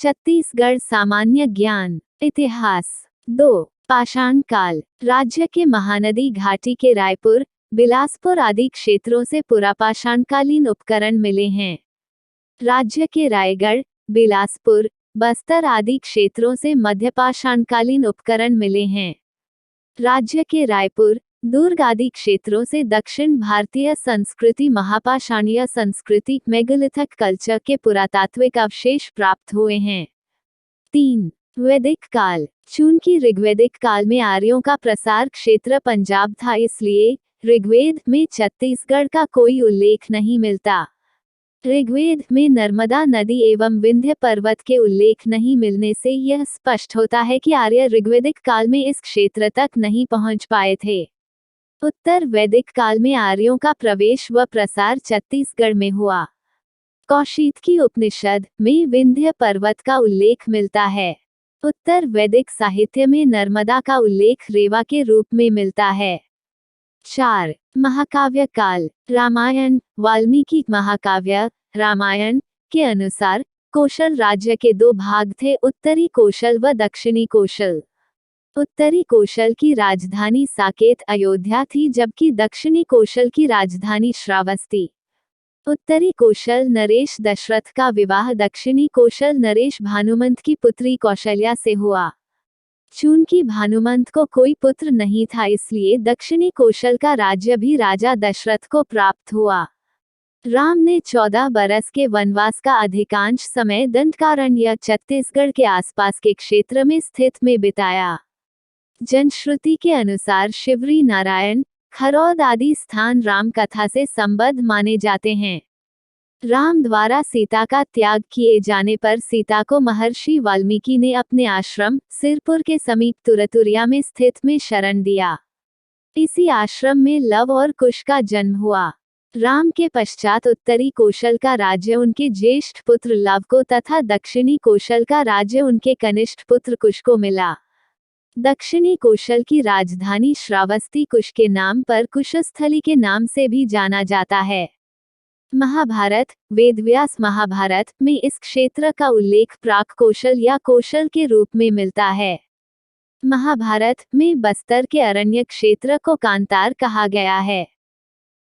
छत्तीसगढ़ सामान्य ज्ञान। इतिहास। 2. पाषाण काल। राज्य के महानदी घाटी के रायपुर, बिलासपुर आदि क्षेत्रों से पुरापाषाणकालीन उपकरण मिले हैं। राज्य के रायगढ़, बिलासपुर, बस्तर आदि क्षेत्रों से मध्यपाषाणकालीन उपकरण मिले हैं। राज्य के रायपुर, दुर्ग आदि क्षेत्रों से दक्षिण भारतीय संस्कृति महापाषाणीय संस्कृति मेगालिथिक कल्चर के पुरातात्विक अवशेष प्राप्त हुए हैं। 3. वैदिक काल। चूंकि ऋग्वैदिक काल में आर्यों का प्रसार क्षेत्र पंजाब था, इसलिए ऋग्वेद में छत्तीसगढ़ का कोई उल्लेख नहीं मिलता। ऋग्वेद में नर्मदा नदी एवं विंध्य पर्वत के उल्लेख नहीं मिलने से यह स्पष्ट होता है कि आर्य ऋग्वैदिक काल में इस क्षेत्र तक नहीं पहुंच पाए थे। उत्तर वैदिक काल में आर्यों का प्रवेश व प्रसार छत्तीसगढ़ में हुआ। कौशीतकी उपनिषद में विंध्य पर्वत का उल्लेख मिलता है। उत्तर वैदिक साहित्य में नर्मदा का उल्लेख रेवा के रूप में मिलता है। 4. महाकाव्य काल। रामायण, वाल्मीकि महाकाव्य रामायण के अनुसार कोशल राज्य के 2 भाग थे, उत्तरी कोशल व दक्षिणी कोशल। उत्तरी कोशल की राजधानी साकेत अयोध्या थी, जबकि दक्षिणी कोशल की राजधानी श्रावस्ती। उत्तरी कोशल नरेश दशरथ का विवाह दक्षिणी कोशल नरेश भानुमंत की पुत्री कौशल्या से हुआ। चूंकि भानुमंत को कोई पुत्र नहीं था, इसलिए दक्षिणी कोशल का राज्य भी राजा दशरथ को प्राप्त हुआ। राम ने 14 बरस के वनवास का अधिकांश समय दंडकारण्य छत्तीसगढ़ के आसपास के क्षेत्र में स्थित में बिताया। जनश्रुति के अनुसार शिवरी नारायण, खरौद आदि स्थान राम कथा से संबद्ध माने जाते हैं। राम द्वारा सीता का त्याग किए जाने पर सीता को महर्षि वाल्मीकि ने अपने आश्रम सिरपुर के समीप तुरतुरिया में स्थित में शरण दिया। इसी आश्रम में लव और कुश का जन्म हुआ। राम के पश्चात उत्तरी कोशल का राज्य उनके ज्येष्ठ पुत्र लव को तथा दक्षिणी कोशल का राज्य उनके कनिष्ठ पुत्र कुश को मिला। दक्षिणी कोशल की राजधानी श्रावस्ती कुश के नाम पर कुशस्थली के नाम से भी जाना जाता है। महाभारत, वेदव्यास महाभारत में इस क्षेत्र का उल्लेख प्राक कोशल या कोशल के रूप में मिलता है। महाभारत में बस्तर के अरण्य क्षेत्र को कांतार कहा गया है।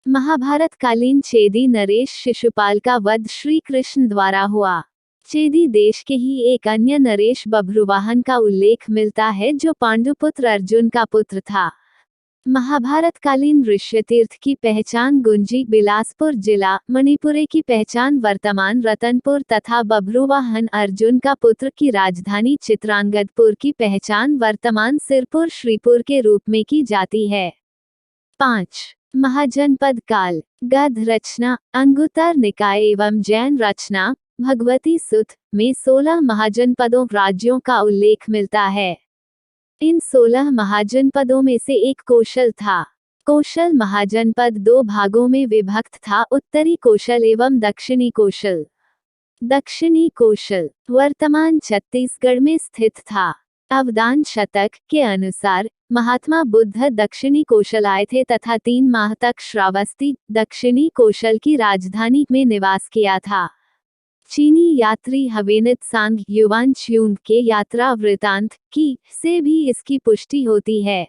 महाभारत कालीन चेदी नरेश शिशुपाल का वध श्री कृष्ण द्वारा हुआ। चेदी देश के ही एक अन्य नरेश बभ्रुवाहन का उल्लेख मिलता है, जो पांडुपुत्र अर्जुन का पुत्र था। महाभारत कालीन ऋष्यतीर्थ की पहचान गुंजी बिलासपुर जिला मणिपुरे की पहचान वर्तमान रतनपुर तथा बभ्रुवाहन अर्जुन का पुत्र की राजधानी चित्रांगदपुर की पहचान वर्तमान सिरपुर श्रीपुर के रूप में की जाती है। 5. महाजनपद काल। गद्य रचना, अंगुत्तर निकाय एवं जैन रचना भगवती सुत में 16 महाजनपदों राज्यों का उल्लेख मिलता है। इन 16 महाजनपदों में से एक कोशल था। कोशल महाजनपद 2 भागों में विभक्त था, उत्तरी कोशल एवं दक्षिणी कोशल। दक्षिणी कोशल वर्तमान छत्तीसगढ़ में स्थित था। अवदान शतक के अनुसार महात्मा बुद्ध दक्षिणी कोशल आए थे तथा 3 माह तक श्रावस्ती दक्षिणी कोशल की राजधानी में निवास किया था। चीनी यात्री हवेनित सांग युवान च्यूंग के यात्रा वृतांत की से भी इसकी पुष्टि होती है।